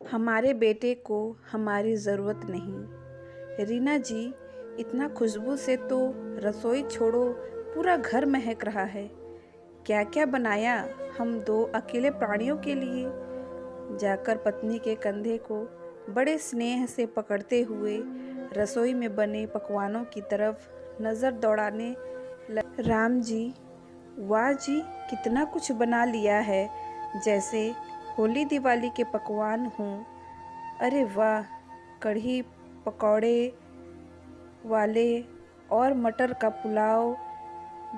हमारे बेटे को हमारी ज़रूरत नहीं। रीना जी, इतना खुशबू से तो रसोई छोड़ो पूरा घर महक रहा है। क्या क्या बनाया हम दो अकेले प्राणियों के लिए। जाकर पत्नी के कंधे को बड़े स्नेह से पकड़ते हुए रसोई में बने पकवानों की तरफ नज़र दौड़ाने लगे। राम जी, वाह जी, कितना कुछ बना लिया है, जैसे होली दिवाली के पकवान हों। अरे वाह, कढ़ी पकौड़े वाले और मटर का पुलाव।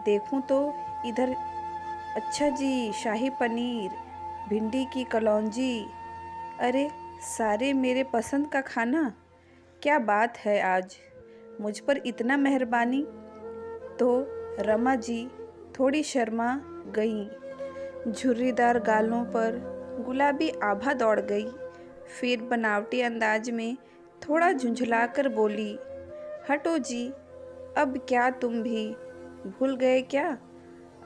देखूं तो इधर, अच्छा जी, शाही पनीर, भिंडी की कलौंजी। अरे सारे मेरे पसंद का खाना। क्या बात है आज मुझ पर इतना मेहरबानी। तो रमा जी थोड़ी शर्मा गईं। झुर्रीदार गालों पर गुलाबी आभा दौड़ गई। फिर बनावटी अंदाज में थोड़ा झुंझलाकर बोली, हटो जी, अब क्या तुम भी भूल गए क्या?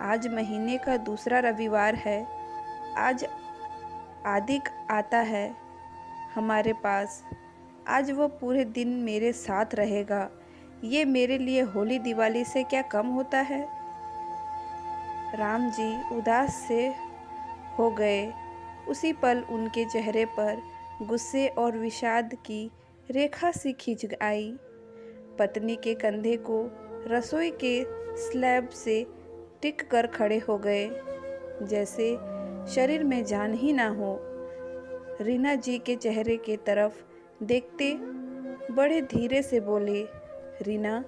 आज महीने का दूसरा रविवार है। आज आदिक आता है हमारे पास। आज वो पूरे दिन मेरे साथ रहेगा। ये मेरे लिए होली दिवाली से क्या कम होता है। राम जी उदास से हो गए। उसी पल उनके चेहरे पर गुस्से और विषाद की रेखा सी खिंच आई। पत्नी के कंधे को रसोई के स्लैब से टिक कर खड़े हो गए, जैसे शरीर में जान ही ना हो। रीना जी के चेहरे के तरफ देखते बड़े धीरे से बोले, रीना,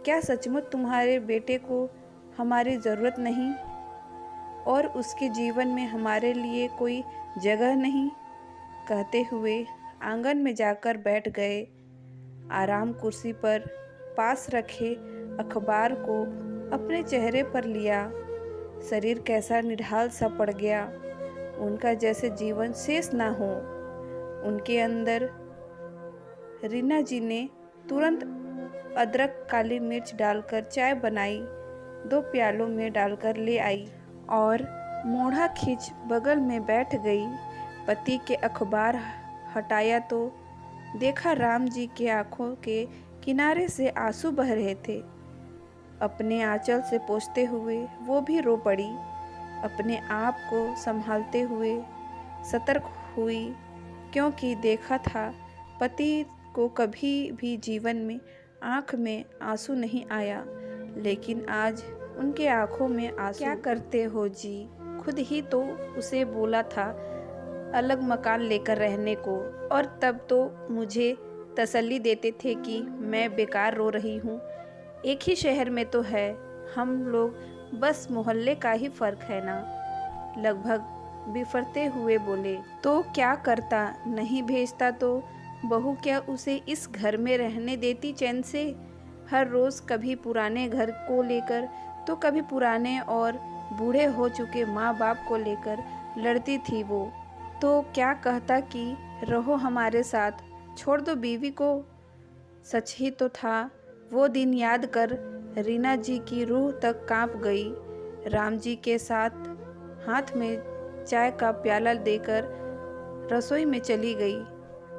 क्या सचमुच तुम्हारे बेटे को हमारी ज़रूरत नहीं और उसके जीवन में हमारे लिए कोई जगह नहीं? कहते हुए आंगन में जाकर बैठ गए। आराम कुर्सी पर पास रखे अखबार को अपने चेहरे पर लिया। शरीर कैसा निढाल सा पड़ गया, उनका जैसे जीवन शेष ना हो। उनके अंदर रीना जी ने तुरंत अदरक काली मिर्च डालकर चाय बनाई, 2 प्यालों में डालकर ले आई और मोढ़ा खींच बगल में बैठ गई। पति के अखबार हटाया तो देखा राम जी के आंखों के किनारे से आंसू बह रहे थे। अपने आंचल से पोंछते हुए वो भी रो पड़ी। अपने आप को संभालते हुए सतर्क हुई, क्योंकि देखा था पति को कभी भी जीवन में आँख में आंसू नहीं आया, लेकिन आज उनके आँखों में आंसू। क्या करते हो जी, खुद ही तो उसे बोला था अलग मकान लेकर रहने को, और तब तो मुझे तसल्ली देते थे कि मैं बेकार रो रही हूँ। एक ही शहर में तो है हम लोग, बस मोहल्ले का ही फर्क है ना। लगभग बिफरते हुए बोले, तो क्या करता, नहीं भेजता तो बहू क्या उसे इस घर में रहने देती चैन से? हर रोज़ कभी पुराने घर को लेकर तो कभी पुराने और बूढ़े हो चुके माँ बाप को लेकर लड़ती थी वो। तो क्या कहता कि रहो हमारे साथ, छोड़ दो बीवी को। सच ही तो था। वो दिन याद कर रीना जी की रूह तक कांप गई। राम जी के साथ हाथ में चाय का प्याला देकर रसोई में चली गई।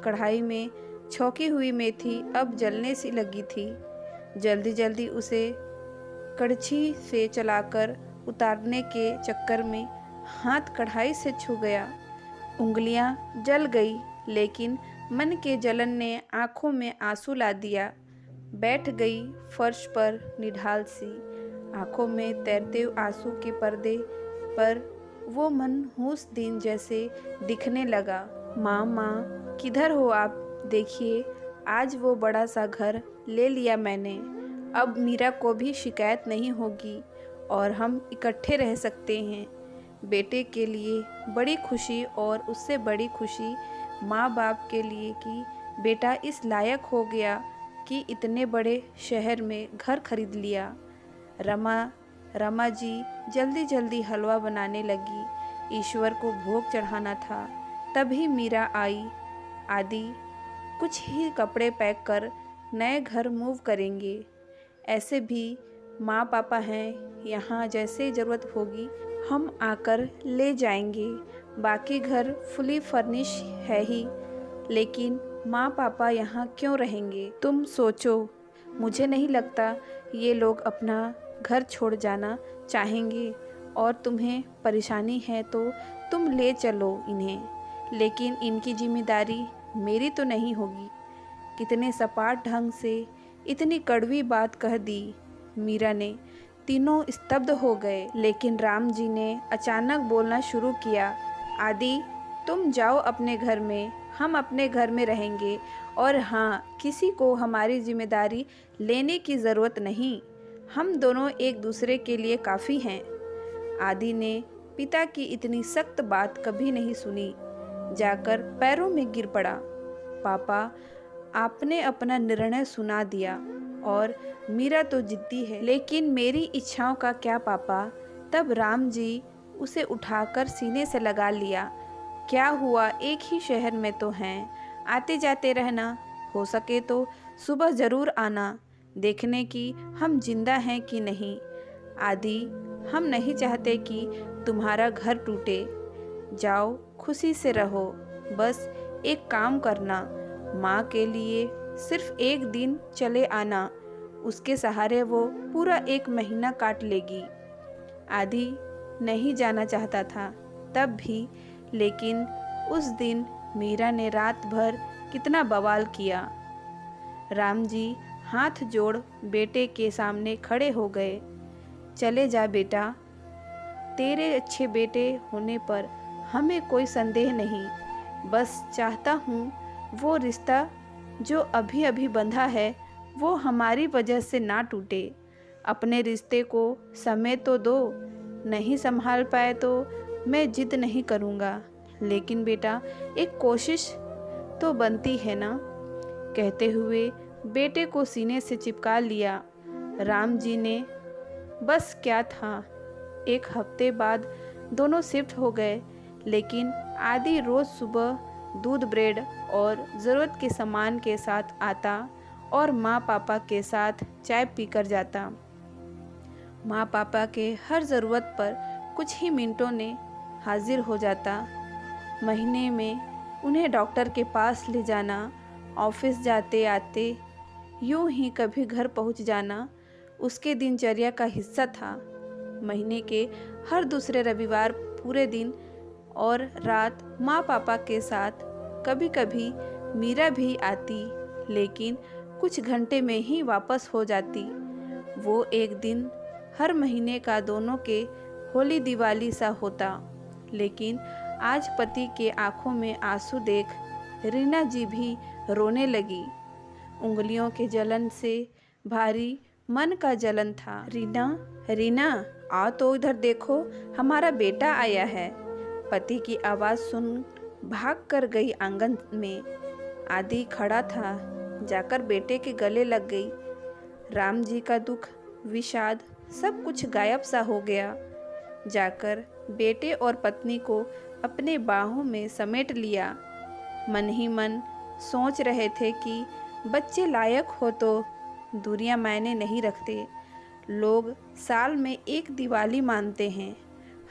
कढ़ाई में छौंकी हुई मेथी अब जलने सी लगी थी। जल्दी जल्दी उसे कड़छी से चलाकर उतारने के चक्कर में हाथ कढ़ाई से छू गया। उंगलियां जल गई, लेकिन मन के जलन ने आंखों में आंसू ला दिया। बैठ गई फर्श पर निढाल सी, आंखों में तैरते आंसू के पर्दे पर वो मनहूस दिन जैसे दिखने लगा। माँ, किधर हो आप? देखिए, आज वो बड़ा सा घर ले लिया मैंने। अब मीरा को भी शिकायत नहीं होगी और हम इकट्ठे रह सकते हैं। बेटे के लिए बड़ी खुशी, और उससे बड़ी खुशी माँ बाप के लिए कि बेटा इस लायक हो गया कि इतने बड़े शहर में घर खरीद लिया। रमा जी जल्दी जल्दी हलवा बनाने लगी। ईश्वर को भोग चढ़ाना था। तभी मीरा आई। आदि कुछ ही कपड़े पैक कर नए घर मूव करेंगे। ऐसे भी माँ पापा हैं यहाँ, जैसे ज़रूरत होगी हम आकर ले जाएंगे। बाकी घर फुली फर्निश है ही, लेकिन माँ पापा यहाँ क्यों रहेंगे? तुम सोचो। मुझे नहीं लगता ये लोग अपना घर छोड़ जाना चाहेंगे, और तुम्हें परेशानी है तो तुम ले चलो इन्हें, लेकिन इनकी जिम्मेदारी मेरी तो नहीं होगी। कितने सपाट ढंग से इतनी कड़वी बात कह दी। मीरा ने। तीनों स्तब्ध हो गए, लेकिन राम जी ने अचानक बोलना शुरू किया। आदि, तुम जाओ अपने घर में, हम अपने घर में रहेंगे, और हाँ, किसी को हमारी जिम्मेदारी लेने की ज़रूरत नहीं। हम दोनों एक दूसरे के लिए काफ़ी हैं। आदि ने पिता की इतनी सख्त बात कभी नहीं सुनी। जाकर पैरों में गिर पड़ा। पापा, आपने अपना निर्णय सुना दिया, और मीरा तो जिद्दी है, लेकिन मेरी इच्छाओं का क्या पापा? तब राम जी उसे उठाकर सीने से लगा लिया। क्या हुआ, एक ही शहर में तो हैं, आते जाते रहना। हो सके तो सुबह ज़रूर आना, देखने की हम जिंदा हैं कि नहीं। आदि, हम नहीं चाहते कि तुम्हारा घर टूटे। जाओ, खुशी से रहो। बस एक काम करना, माँ के लिए सिर्फ एक दिन चले आना, उसके सहारे वो पूरा 1 महीना काट लेगी। आदि नहीं जाना चाहता था तब भी, लेकिन उस दिन मीरा ने रात भर कितना बवाल किया। राम जी हाथ जोड़ बेटे के सामने खड़े हो गए। चले जा बेटा, तेरे अच्छे बेटे होने पर हमें कोई संदेह नहीं। बस चाहता हूँ वो रिश्ता जो अभी अभी बंधा है वो हमारी वजह से ना टूटे। अपने रिश्ते को समय तो दो, नहीं संभाल पाए तो मैं जिद नहीं करूँगा, लेकिन बेटा एक कोशिश तो बनती है ना। कहते हुए बेटे को सीने से चिपका लिया। राम जी ने। बस क्या था, 1 हफ्ते बाद दोनों शिफ्ट हो गए, लेकिन आदि रोज़ सुबह दूध, ब्रेड और ज़रूरत के सामान के साथ आता, और माँ पापा के साथ चाय पीकर जाता। माँ पापा के हर ज़रूरत पर कुछ ही मिनटों में हाजिर हो जाता। महीने में उन्हें डॉक्टर के पास ले जाना, ऑफिस जाते आते यूं ही कभी घर पहुंच जाना उसके दिनचर्या का हिस्सा था। महीने के हर दूसरे रविवार पूरे दिन और रात माँ पापा के साथ, कभी कभी मीरा भी आती, लेकिन कुछ घंटे में ही वापस हो जाती। वो एक दिन हर महीने का दोनों के होली दिवाली सा होता, लेकिन आज पति के आंखों में आंसू देख रीना जी भी रोने लगी। उंगलियों के जलन से भारी मन का जलन था। रीना, रीना, आओ तो इधर देखो, हमारा बेटा आया है। पति की आवाज़ सुन भाग कर गई आंगन में। आदि खड़ा था, जाकर बेटे के गले लग गई। राम जी का दुख, विषाद सब कुछ गायब सा हो गया। जाकर बेटे और पत्नी को अपने बाहों में समेट लिया। मन ही मन सोच रहे थे कि बच्चे लायक हो तो दूरियां मायने नहीं रखते। लोग साल में एक दिवाली मानते हैं,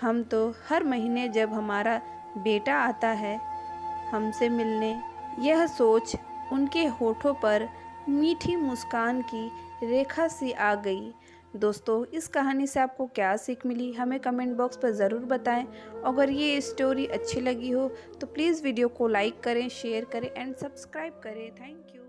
हम तो हर महीने जब हमारा बेटा आता है हमसे मिलने। यह सोच उनके होठों पर मीठी मुस्कान की रेखा सी आ गई। दोस्तों, इस कहानी से आपको क्या सीख मिली हमें कमेंट बॉक्स पर ज़रूर बताएं। अगर ये स्टोरी अच्छी लगी हो तो प्लीज़ वीडियो को लाइक करें, शेयर करें एंड सब्सक्राइब करें। Thank you.